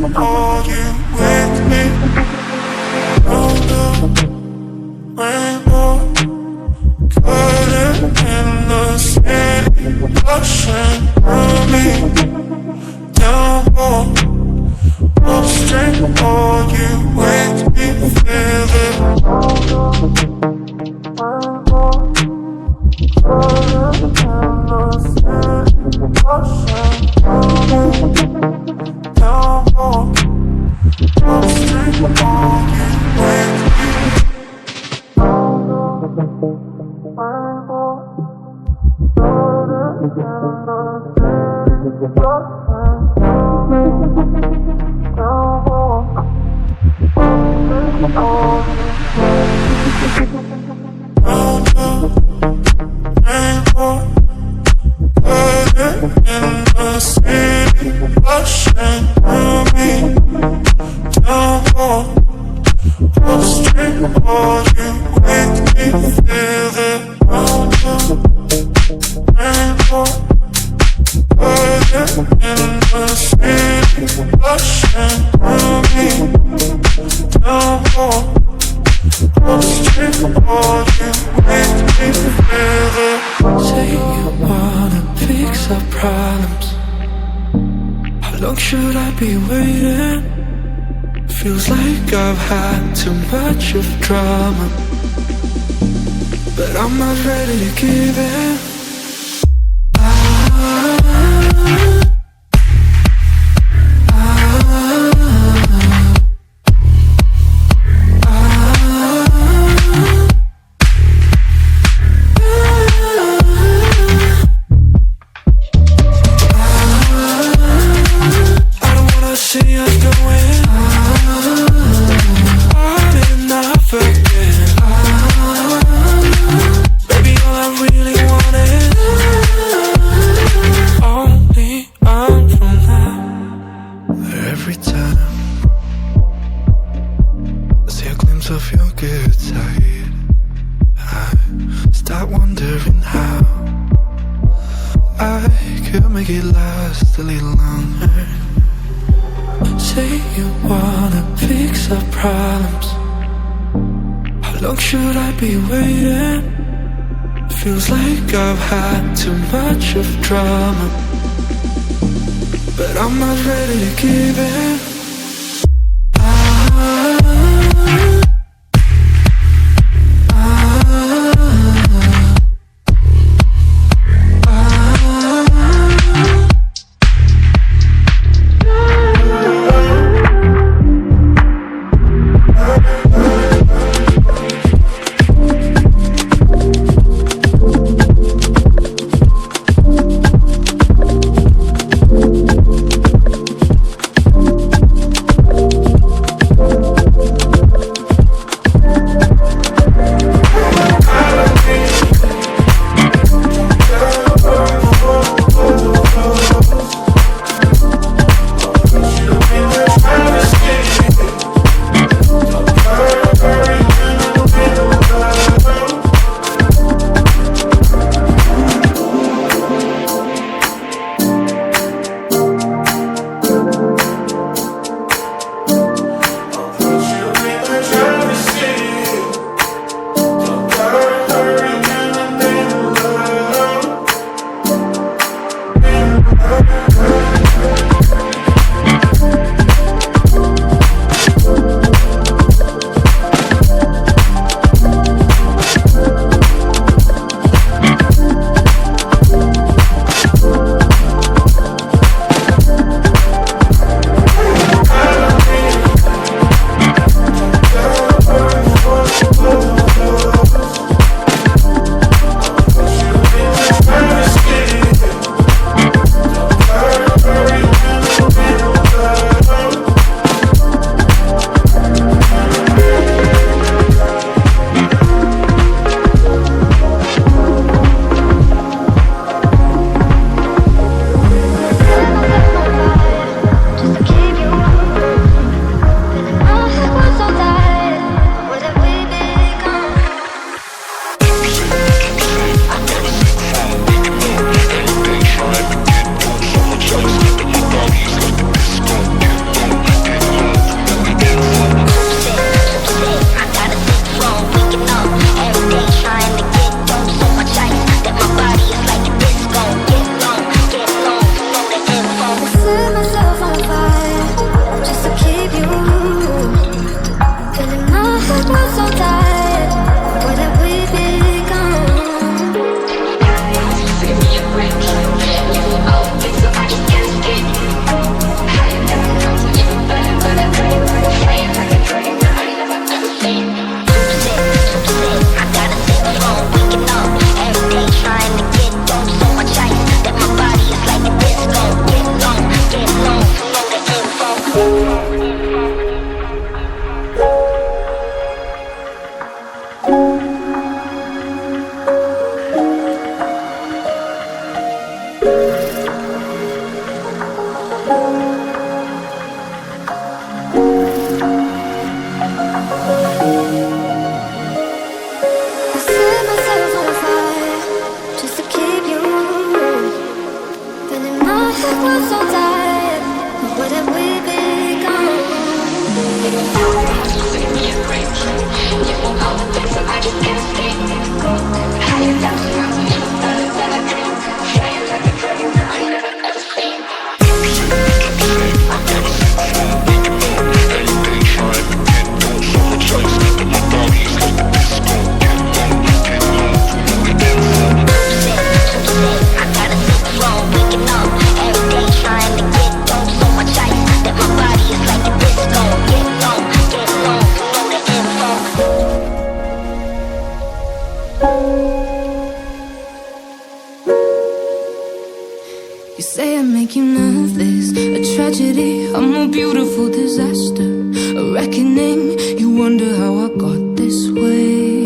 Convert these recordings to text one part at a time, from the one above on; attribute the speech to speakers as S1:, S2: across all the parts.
S1: Are you with me? Round the rainbow, cutting in the city, rushing through me. Downpour, upstream. Are you with me? Feel it. Say you wanna fix our problems. How long should I be waiting? Feels like I've had too much of drama, but I'm not ready to give in. Of your good side, I start wondering how I could make it last a little longer. Say you wanna fix our problems. How long should I be waiting? Feels like I've had too much of drama, but I'm not ready to give in.
S2: You say I make you nervous, a tragedy, I'm a beautiful disaster, a reckoning. You wonder how I got this way.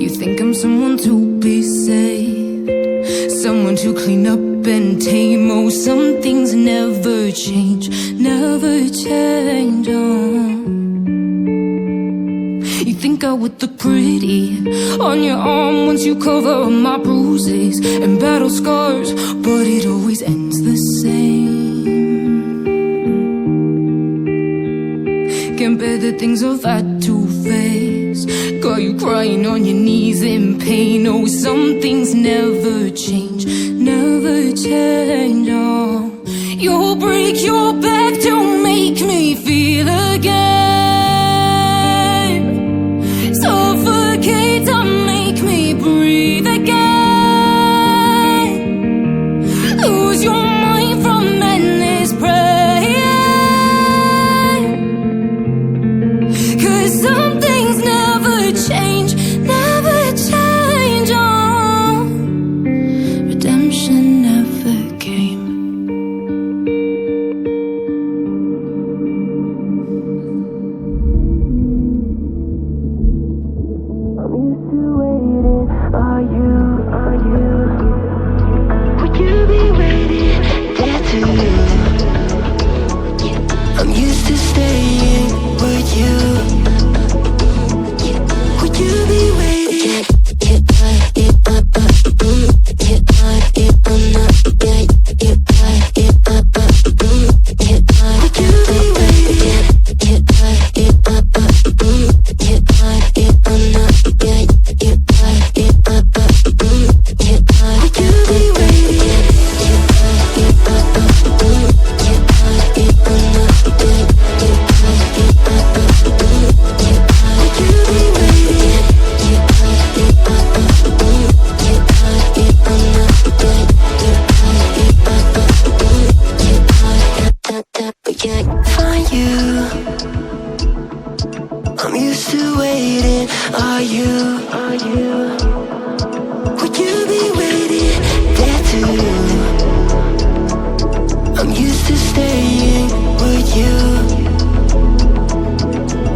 S2: You think I'm someone to be saved, someone to clean up and tame. Oh, some things never change, never change. Oh. You think I would look pretty on your arm once you cover up my bruises and battle scars, but it always ends the same. Can't bear the things I've had to face, got you crying on your knees in pain. Oh, some things never change, never change. Oh, you'll break your back to make me feel again. Suffocate to make me breathe again. Lose your mind from endless praying. 'Cause some things never change, never change. Oh, redemption never came. I'm used to waiting. Are you? Would you be waiting there too? I'm used to staying. Would you? Would you be waiting? Find you. I'm used to waiting. Are you? Would you be waiting there too? I'm used to staying. Would you?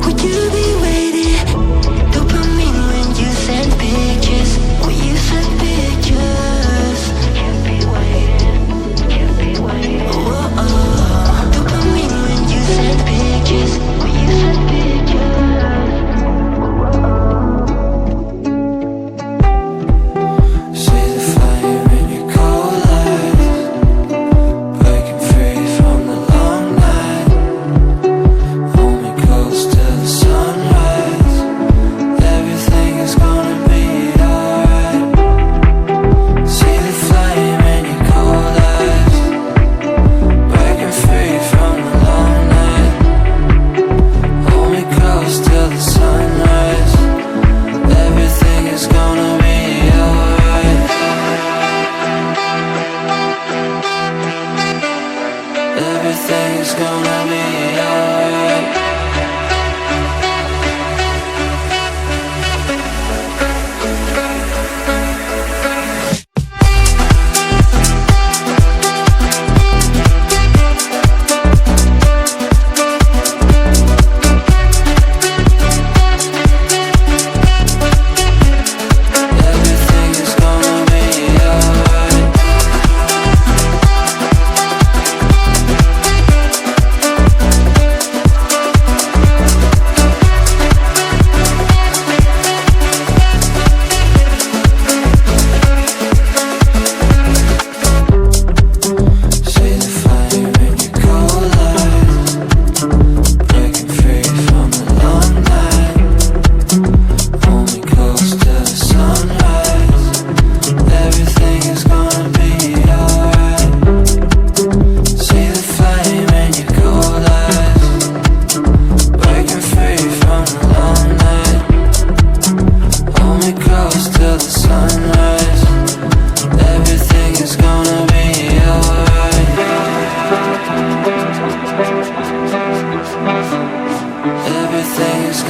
S2: Would you be waiting? Dopamine when you send pictures. When you send pictures. Can't be waiting. Oh. Dopamine when you send pictures. When you send pictures.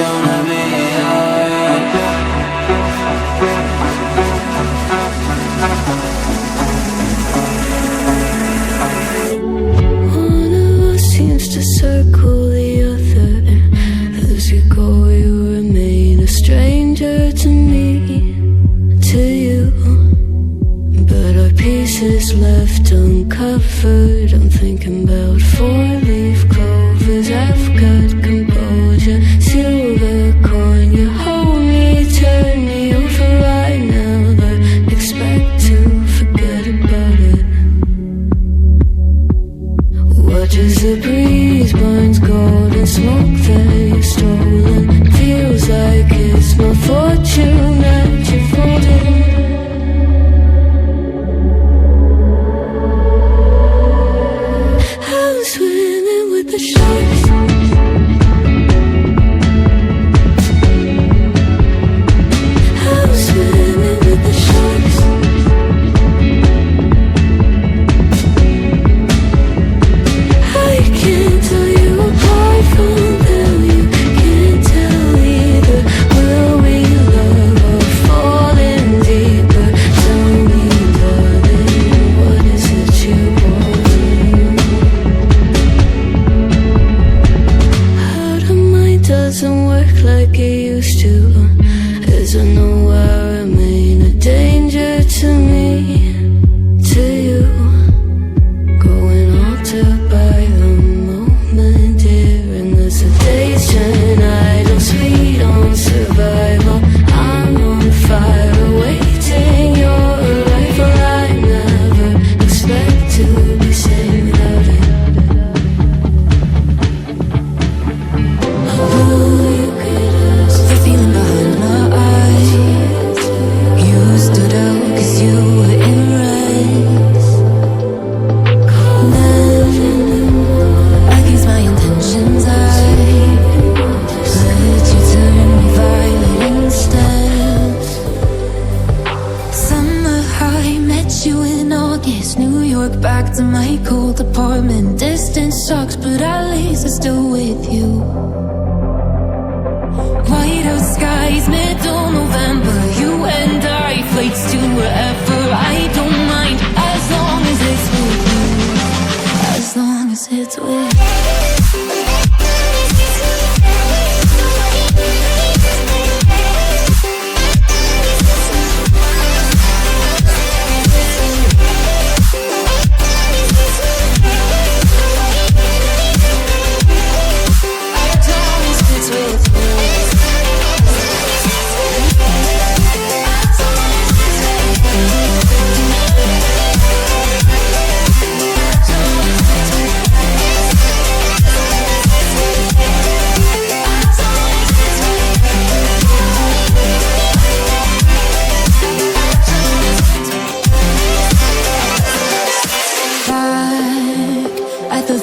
S3: gonna be alright.
S2: One of us seems to circle the other, and as you go you remain a stranger to me, to you. But our pieces left uncovered. I'm thinking about four-leaf clovers. I've got composure, silver coin. You hold me, turn me over. I never expect to forget about it. Watch as the breeze burns golden smoke that you've stolen. Feels like it's my fortune that you're folding. Swimming with the sharks. I'm swimming with the sharks. I can't tell you apart from them. You can't tell either. Will we love or fall in deeper? Tell me, darling, what is it you want? Doesn't work like it used to. As I know I remain a danger to me, to you. Going altered by the moment, dear. And as the days turn idle, sweet on survival. I'm on fire, awaiting your arrival. I never expect to be sane without it. The feeling behind my eyes. You stood out 'cause you were in rags. Then, against my intentions, I let you turn me violet instead. Summer high, met you in August. New York, back to my cold apartment. Distance sucks, but at least I'm still with you. Whiteout skies, middle November. You and I, flights to wherever. I don't mind, as long as it's with you. As long as it's with you.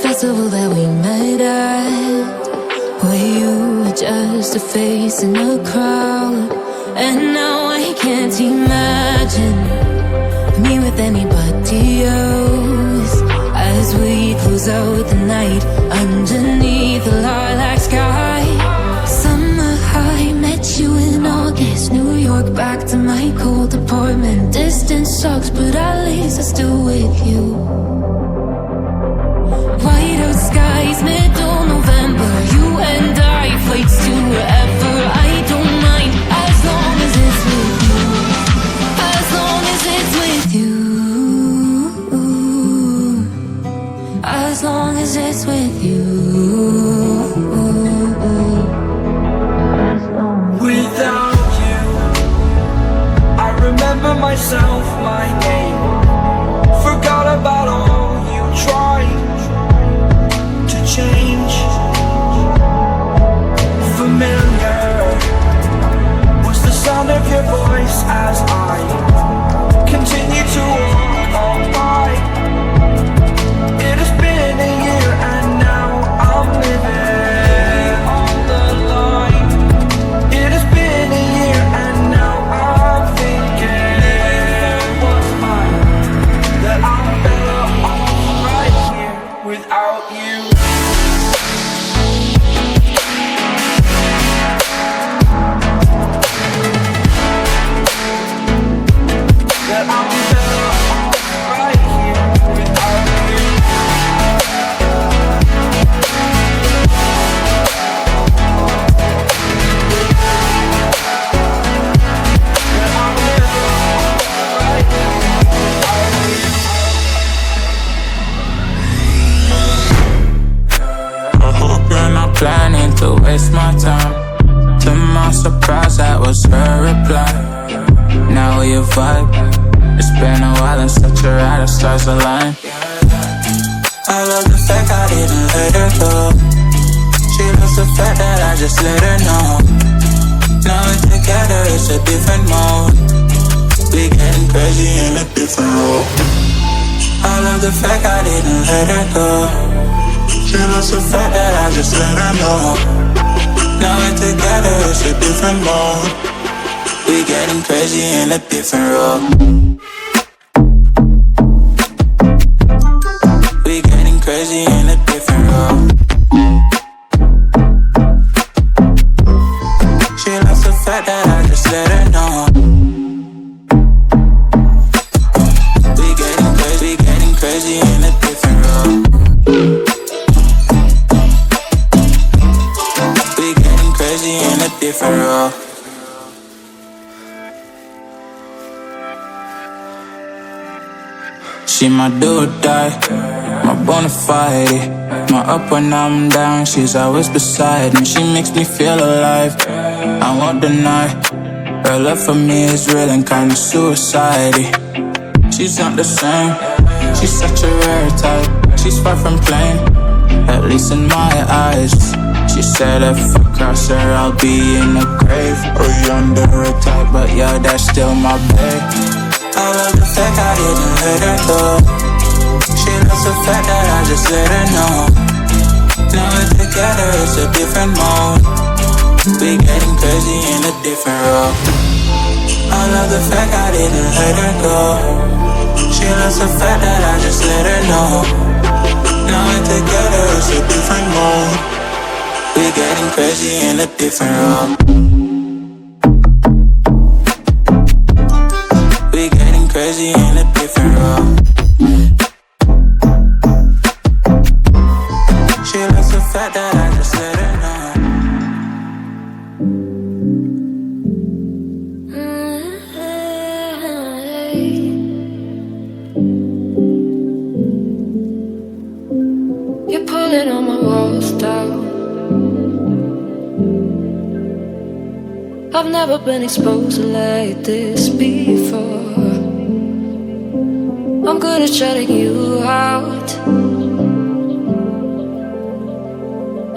S2: Festival that we met at, where you were just a face in a crowd. And now I can't imagine me with anybody else. As we close out the night underneath the lilac sky. Summer high, met you in August. New York, back to my cold apartment. Distance sucks, but at least I'm still with you. Whiteout skies, middle November. You and I, flights to wherever. I don't mind, as long as it's with you. As long as it's with you. As long as it's with you.
S3: Without you, I remember myself, my name. Forgot about all waste my time. To my surprise, that was her reply. Now we a vibe. It's been a while and such a ride, the stars align. I love the fact I didn't let her go. She loves the fact that I just let her know. Now we're together, it's a different mode. We getting crazy in a different role. I love the fact I didn't let her go. She loves the fact that I just let her know. Now we're together, it's a different mode. We getting crazy in a different role. We getting crazy in a different role. She loves the fact that I just let her know. We getting crazy in a different role. We getting crazy in a different role. She my do or die, my bona fide. My up when I'm down, she's always beside me. She makes me feel alive, I won't deny. Her love for me is real and kinda suicide-y. She's not the same, she's such a rare type. She's far from plain, at least in my eyes. She said if I cross her, I'll be in a grave or under a type. But yeah, that's still my babe. I love the fact I didn't let her go. She loves the fact that I just let her know. Now we're together, it's a different mode. We getting crazy in a different role. I love the fact I didn't let her go. She loves the fact that I just let her know. Now we're together, it's a different mode. We getting crazy in a different role. We getting crazy in a different role. She loves the fact that I just let her know.
S2: You're pulling on my walls down. I've never been exposed like this before. I'm good at shutting you out.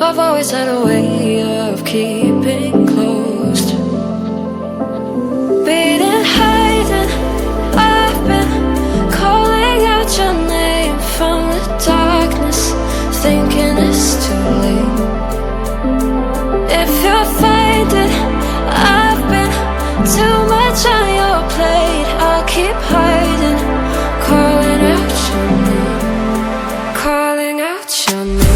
S2: I've always had a way of keeping closed. Beating, hiding, I've been calling out your name from the darkness, thinking it's too late. If you'll find it, I've been too much on your plate. I'll keep hiding, calling out your name, calling out your name.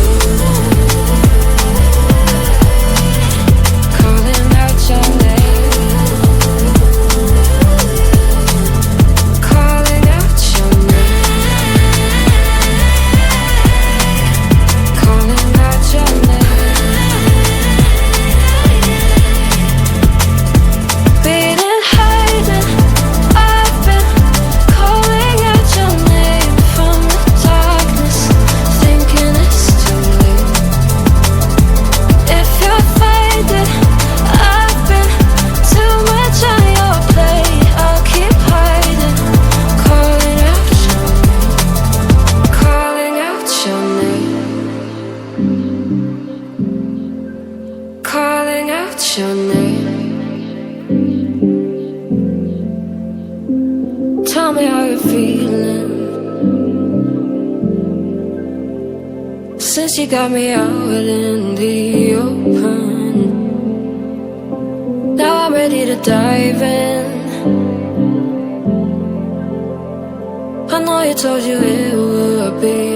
S2: Calling out your name. Tell me how you're feeling since you got me out in the open. Now I'm ready to dive in. I know you told you it would be